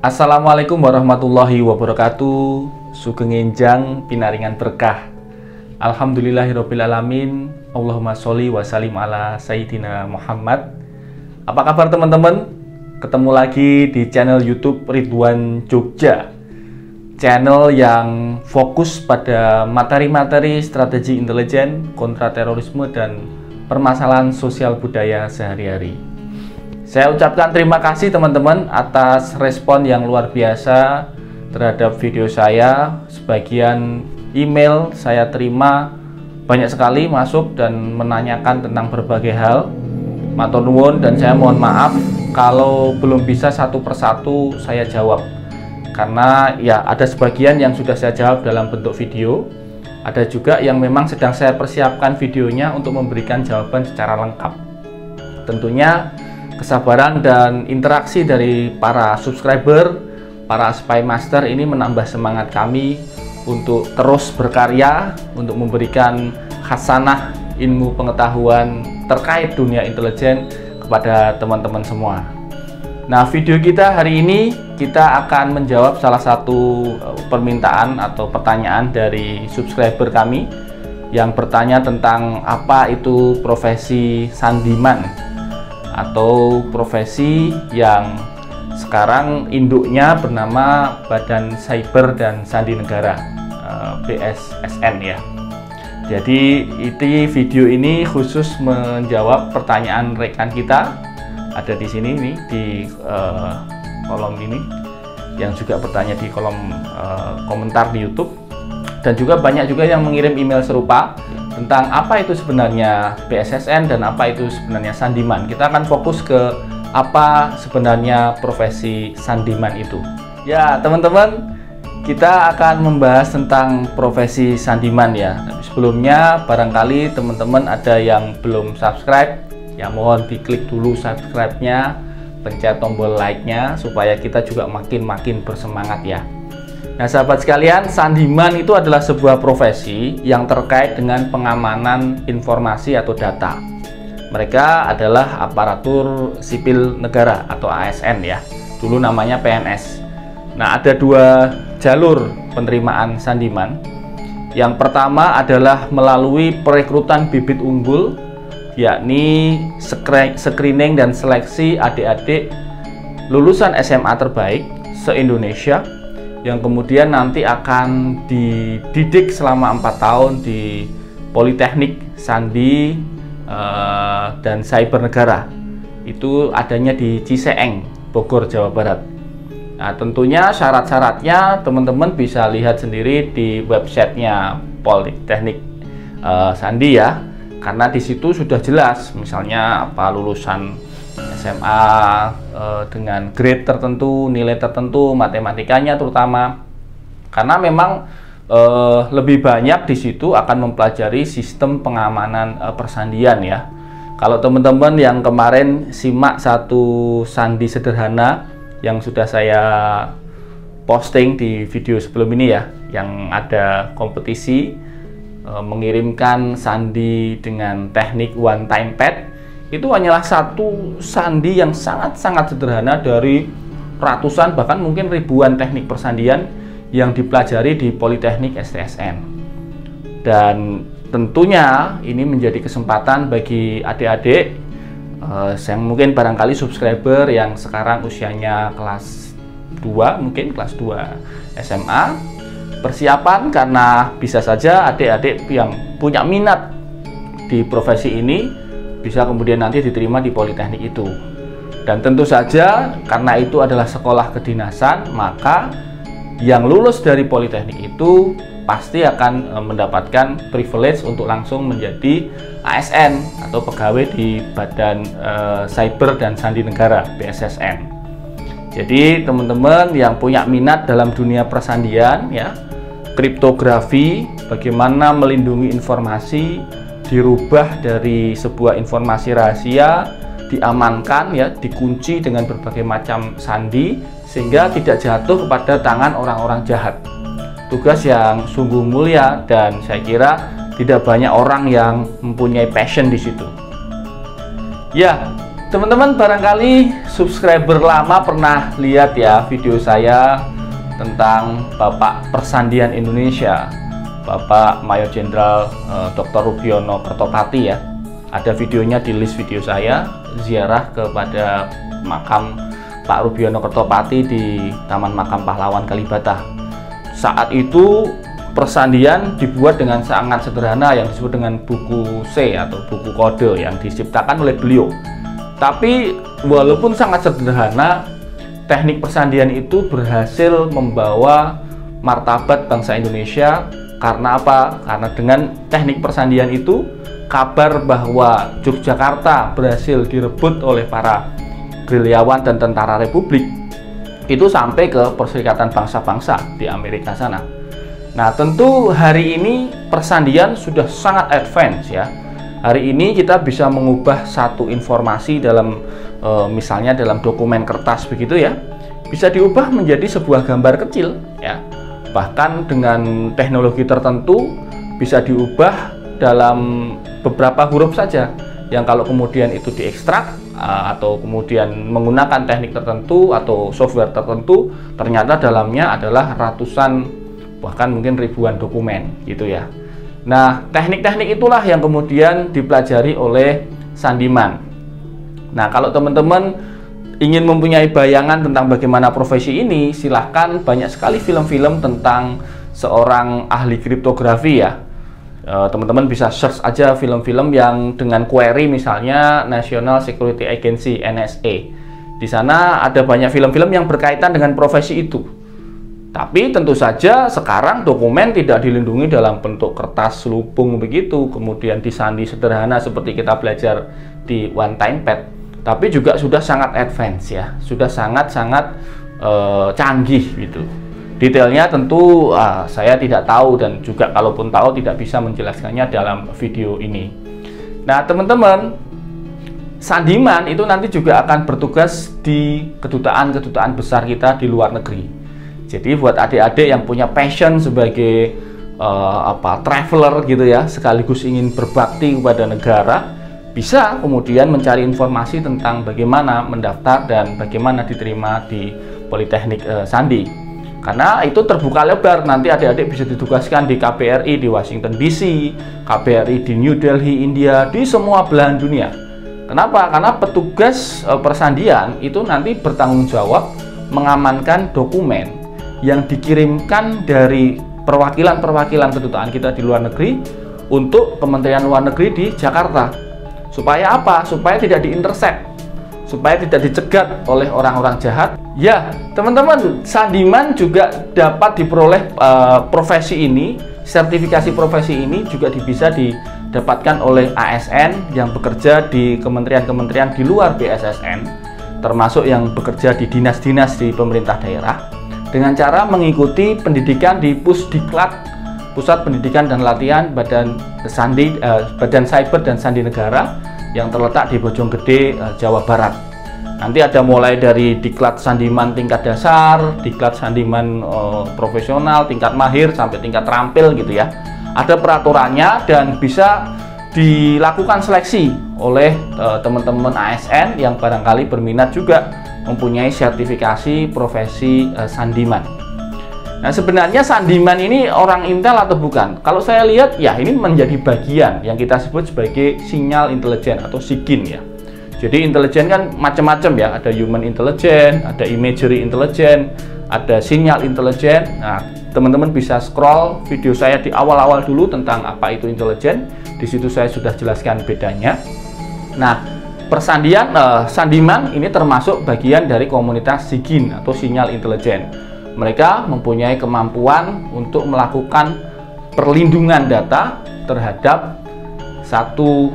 Assalamualaikum warahmatullahi wabarakatuh. Sugeng enjang pinaringan berkah. Alhamdulillahirobbilalamin. Allahumma sholli wa sallim ala Sayyidina Muhammad. Apa kabar teman-teman? Ketemu lagi di channel YouTube Ridwan Jogja. Channel yang fokus pada materi-materi strategi intelijen, kontraterorisme, dan permasalahan sosial budaya sehari-hari. Saya ucapkan terima kasih teman-teman atas respon yang luar biasa terhadap video saya. Sebagian email saya terima banyak sekali masuk dan menanyakan tentang berbagai hal. Matur nuwun, dan saya mohon maaf kalau belum bisa satu persatu saya jawab. Karena ya ada sebagian yang sudah saya jawab dalam bentuk video. Ada juga yang memang sedang saya persiapkan videonya untuk memberikan jawaban secara lengkap. Tentunya kesabaran dan interaksi dari para subscriber, para spy master ini menambah semangat kami untuk terus berkarya, untuk memberikan khasanah ilmu pengetahuan terkait dunia intelijen kepada teman-teman semua. Nah, video kita hari ini kita akan menjawab salah satu permintaan atau pertanyaan dari subscriber kami yang bertanya tentang apa itu profesi sandiman atau profesi yang sekarang induknya bernama Badan Cyber dan Sandi Negara, BSSN ya. Jadi video ini khusus menjawab pertanyaan rekan kita, ada di sini nih di kolom ini, yang juga bertanya di kolom komentar di YouTube, dan juga banyak juga yang mengirim email serupa tentang apa itu sebenarnya BSSN dan apa itu sebenarnya sandiman. Kita akan fokus ke apa sebenarnya profesi sandiman itu. Ya teman-teman, kita akan membahas tentang profesi sandiman ya. Tapi sebelumnya barangkali teman-teman ada yang belum subscribe, ya mohon diklik dulu subscribe-nya, pencet tombol like-nya supaya kita juga makin bersemangat ya. Nah sahabat sekalian, sandiman itu adalah sebuah profesi yang terkait dengan pengamanan informasi atau data. Mereka adalah aparatur sipil negara atau ASN ya, dulu namanya PNS. Nah ada dua jalur penerimaan sandiman. Yang pertama adalah melalui perekrutan bibit unggul, yakni screening dan seleksi adik-adik lulusan SMA terbaik se-Indonesia, yang kemudian nanti akan dididik selama 4 tahun di Politeknik Sandi dan Cyber Negara. Itu adanya di Ciseeng, Bogor, Jawa Barat. Nah, tentunya syarat-syaratnya teman-teman bisa lihat sendiri di websitenya Politeknik Sandi ya, karena di situ sudah jelas, misalnya apa lulusan SMA dengan grade tertentu, nilai tertentu, matematikanya terutama, karena memang lebih banyak di situ akan mempelajari sistem pengamanan persandian ya. Kalau teman-teman yang kemarin simak satu sandi sederhana yang sudah saya posting di video sebelum ini ya, yang ada kompetisi mengirimkan sandi dengan teknik one time pad, itu hanyalah satu sandi yang sangat-sangat sederhana dari ratusan bahkan mungkin ribuan teknik persandian yang dipelajari di Politeknik STSN. Dan tentunya ini menjadi kesempatan bagi adik-adik yang mungkin barangkali subscriber yang sekarang usianya kelas 2, mungkin kelas 2 SMA, persiapan karena bisa saja adik-adik yang punya minat di profesi ini bisa kemudian nanti diterima di politeknik itu. Dan tentu saja karena itu adalah sekolah kedinasan, maka yang lulus dari politeknik itu pasti akan mendapatkan privilege untuk langsung menjadi ASN atau pegawai di Badan Cyber dan Sandi Negara, BSSN. Jadi teman-teman yang punya minat dalam dunia persandian ya, kriptografi, bagaimana melindungi informasi, dirubah dari sebuah informasi rahasia, diamankan ya, dikunci dengan berbagai macam sandi sehingga tidak jatuh kepada tangan orang-orang jahat. Tugas yang sungguh mulia dan saya kira tidak banyak orang yang mempunyai passion di situ. Ya, teman-teman barangkali subscriber lama pernah lihat ya video saya tentang Bapak Persandian Indonesia, Bapak Mayor Jenderal Dr. Rubiono Kertopati ya. Ada videonya di list video saya, ziarah kepada makam Pak Rubiono Kertopati di Taman Makam Pahlawan Kalibata. Saat itu persandian dibuat dengan sangat sederhana yang disebut dengan buku C atau buku kode yang diciptakan oleh beliau. Tapi walaupun sangat sederhana, teknik persandian itu berhasil membawa martabat bangsa Indonesia. Karena apa? Karena dengan teknik persandian itu, kabar bahwa Yogyakarta berhasil direbut oleh para gerilyawan dan tentara Republik itu sampai ke Perserikatan Bangsa-Bangsa di Amerika sana. Nah, tentu hari ini persandian sudah sangat advance ya. Hari ini kita bisa mengubah satu informasi dalam misalnya dalam dokumen kertas begitu ya, bisa diubah menjadi sebuah gambar kecil ya. Bahkan dengan teknologi tertentu bisa diubah dalam beberapa huruf saja, yang kalau kemudian itu diekstrak atau kemudian menggunakan teknik tertentu atau software tertentu, ternyata dalamnya adalah ratusan bahkan mungkin ribuan dokumen gitu ya. Nah, teknik-teknik itulah yang kemudian dipelajari oleh Sandiman. Nah, kalau teman-teman ingin mempunyai bayangan tentang bagaimana profesi ini, silahkan, banyak sekali film-film tentang seorang ahli kriptografi ya. Teman-teman bisa search aja film-film yang dengan query misalnya National Security Agency NSA. Di sana ada banyak film-film yang berkaitan dengan profesi itu. Tapi tentu saja sekarang dokumen tidak dilindungi dalam bentuk kertas selubung begitu, kemudian disandi sederhana seperti kita belajar di one time pad. Tapi juga sudah sangat advance ya, sudah sangat-sangat canggih gitu. Detailnya tentu saya tidak tahu, dan juga kalaupun tahu tidak bisa menjelaskannya dalam video ini. Nah teman-teman, Sandiman itu nanti juga akan bertugas di kedutaan-kedutaan besar kita di luar negeri. Jadi buat adik-adik yang punya passion sebagai traveler gitu ya, sekaligus ingin berbakti kepada negara, bisa kemudian mencari informasi tentang bagaimana mendaftar dan bagaimana diterima di Politeknik Sandi. Karena itu terbuka lebar, nanti adik-adik bisa ditugaskan di KBRI di Washington DC, KBRI di New Delhi, India, di semua belahan dunia. Kenapa? Karena petugas persandian itu nanti bertanggung jawab mengamankan dokumen yang dikirimkan dari perwakilan-perwakilan kedutaan kita di luar negeri untuk Kementerian Luar Negeri di Jakarta. Supaya apa? Supaya tidak diintercept, supaya tidak dicegat oleh orang-orang jahat. Ya, teman-teman, Sandiman juga dapat diperoleh profesi ini, sertifikasi profesi ini juga bisa didapatkan oleh ASN yang bekerja di kementerian-kementerian di luar BSSN, termasuk yang bekerja di dinas-dinas di pemerintah daerah, dengan cara mengikuti pendidikan di Pusdiklat, Pusat Pendidikan dan Latihan Badan Cyber dan Sandi Negara, yang terletak di Bojonggede, Jawa Barat. Nanti ada mulai dari Diklat Sandiman tingkat dasar, Diklat Sandiman profesional, tingkat mahir, sampai tingkat terampil gitu ya. Ada peraturannya dan bisa dilakukan seleksi oleh teman-teman ASN yang barangkali berminat juga mempunyai sertifikasi profesi Sandiman. Nah, sebenarnya Sandiman ini orang intel atau bukan? Kalau saya lihat ya ini menjadi bagian yang kita sebut sebagai sinyal intelijen atau SIGIN ya. Jadi intelijen kan macam-macam ya, ada human intelligence, ada imagery intelligence, ada sinyal intelijen. Nah, teman-teman bisa scroll video saya di awal-awal dulu tentang apa itu intelijen. Di situ saya sudah jelaskan bedanya. Nah, persandian Sandiman ini termasuk bagian dari komunitas SIGIN atau sinyal intelijen. Mereka mempunyai kemampuan untuk melakukan perlindungan data terhadap satu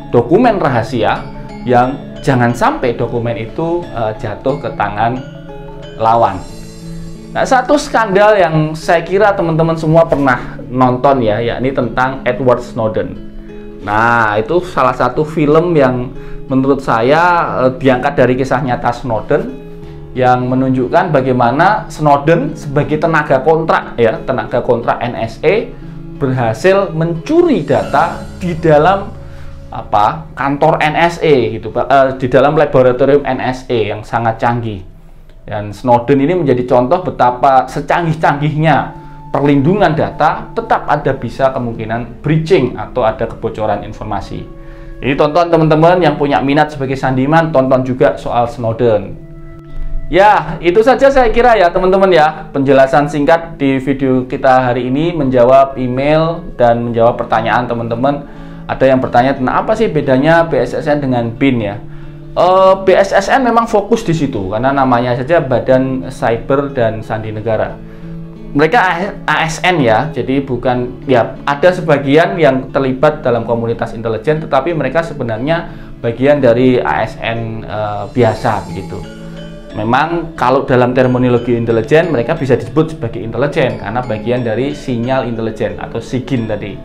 dokumen rahasia yang jangan sampai dokumen itu jatuh ke tangan lawan. Nah, satu skandal yang saya kira teman-teman semua pernah nonton ya, yakni tentang Edward Snowden. Nah, itu salah satu film yang menurut saya diangkat dari kisah nyata Snowden, yang menunjukkan bagaimana Snowden sebagai tenaga kontrak ya, tenaga kontrak NSA berhasil mencuri data di dalam kantor NSA gitu, di dalam laboratorium NSA yang sangat canggih. Dan Snowden ini menjadi contoh betapa secanggih-canggihnya perlindungan data tetap ada bisa kemungkinan breaching atau ada kebocoran informasi. Jadi tonton teman-teman yang punya minat sebagai sandiman, tonton juga soal Snowden. Ya, itu saja saya kira ya teman-teman ya, penjelasan singkat di video kita hari ini, menjawab email dan menjawab pertanyaan teman-teman. Ada yang bertanya tentang apa sih bedanya BSSN dengan BIN ya. BSSN memang fokus di situ karena namanya saja Badan Cyber dan Sandi Negara. Mereka ASN ya, jadi bukan ya, ada sebagian yang terlibat dalam komunitas intelijen, tetapi mereka sebenarnya bagian dari ASN biasa begitu. Memang kalau dalam terminologi intelijen mereka bisa disebut sebagai intelijen karena bagian dari sinyal intelijen atau SIGIN tadi.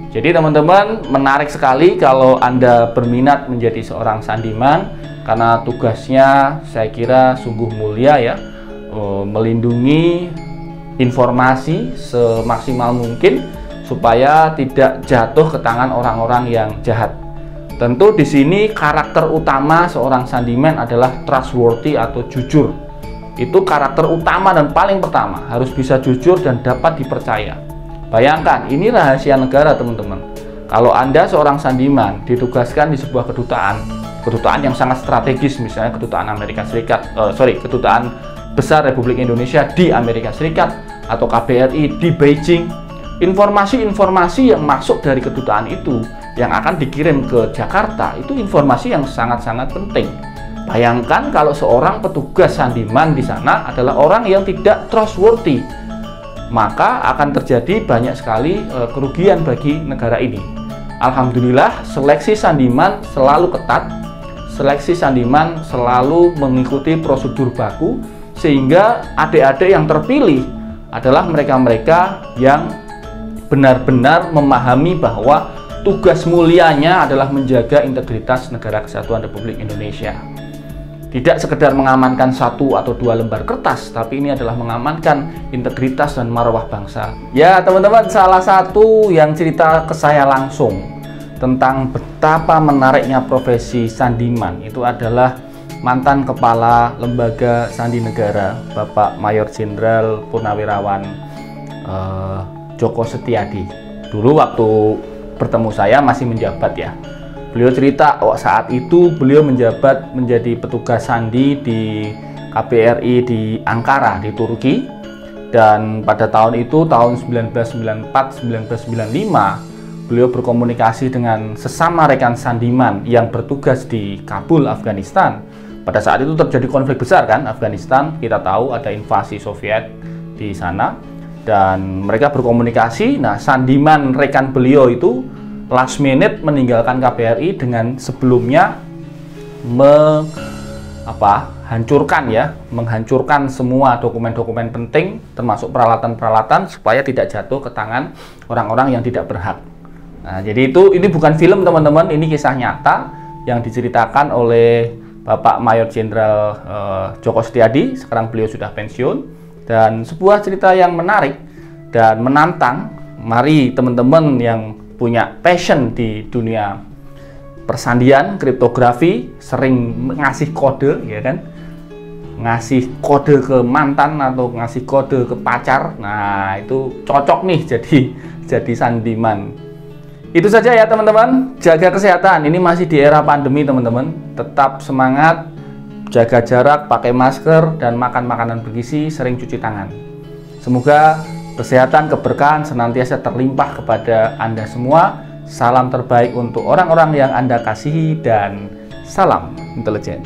Jadi teman-teman, menarik sekali kalau Anda berminat menjadi seorang sandiman karena tugasnya saya kira sungguh mulia ya, melindungi informasi semaksimal mungkin supaya tidak jatuh ke tangan orang-orang yang jahat. Tentu di sini karakter utama seorang sandiman adalah trustworthy atau jujur. Itu karakter utama dan paling pertama, harus bisa jujur dan dapat dipercaya. Bayangkan, ini rahasia negara teman-teman. Kalau Anda seorang sandiman ditugaskan di sebuah kedutaan yang sangat strategis, misalnya kedutaan Amerika Serikat, kedutaan besar Republik Indonesia di Amerika Serikat atau KBRI di Beijing, informasi-informasi yang masuk dari kedutaan itu yang akan dikirim ke Jakarta itu informasi yang sangat-sangat penting. Bayangkan kalau seorang petugas sandiman di sana adalah orang yang tidak trustworthy, maka akan terjadi banyak sekali kerugian bagi negara ini. Alhamdulillah, seleksi sandiman selalu ketat, seleksi sandiman selalu mengikuti prosedur baku, sehingga adik-adik yang terpilih adalah mereka-mereka yang benar-benar memahami bahwa tugas mulianya adalah menjaga integritas Negara Kesatuan Republik Indonesia. Tidak sekedar mengamankan 1 atau 2 lembar kertas, tapi ini adalah mengamankan integritas dan marwah bangsa. Ya teman-teman, salah satu yang cerita ke saya langsung tentang betapa menariknya profesi sandiman itu adalah mantan Kepala Lembaga Sandi Negara, Bapak Mayor Jenderal Purnawirawan Joko Setiadi. Dulu waktu bertemu saya masih menjabat ya. Beliau cerita, saat itu beliau menjabat menjadi petugas sandi di KBRI di Ankara, di Turki. Dan pada tahun itu, tahun 1994-1995, beliau berkomunikasi dengan sesama rekan sandiman yang bertugas di Kabul, Afghanistan. Pada saat itu terjadi konflik besar kan, Afghanistan, kita tahu ada invasi Soviet di sana. Dan mereka berkomunikasi, nah sandiman rekan beliau itu last minute meninggalkan KBRI dengan sebelumnya menghancurkan semua dokumen-dokumen penting termasuk peralatan-peralatan supaya tidak jatuh ke tangan orang-orang yang tidak berhak. Nah, jadi ini bukan film teman-teman, ini kisah nyata yang diceritakan oleh Bapak Mayor Jenderal Joko Setiadi. Sekarang beliau sudah pensiun, dan sebuah cerita yang menarik dan menantang. Mari teman-teman yang punya passion di dunia persandian, kriptografi, sering ngasih kode ya kan, ngasih kode ke mantan atau ngasih kode ke pacar, nah itu cocok nih jadi sandiman. Itu saja ya teman-teman, jaga kesehatan, ini masih di era pandemi teman-teman, tetap semangat, jaga jarak, pakai masker, dan makan makanan bergizi, sering cuci tangan. Semoga kesehatan, keberkahan senantiasa terlimpah kepada Anda semua. Salam terbaik untuk orang-orang yang Anda kasihi dan salam intelijen.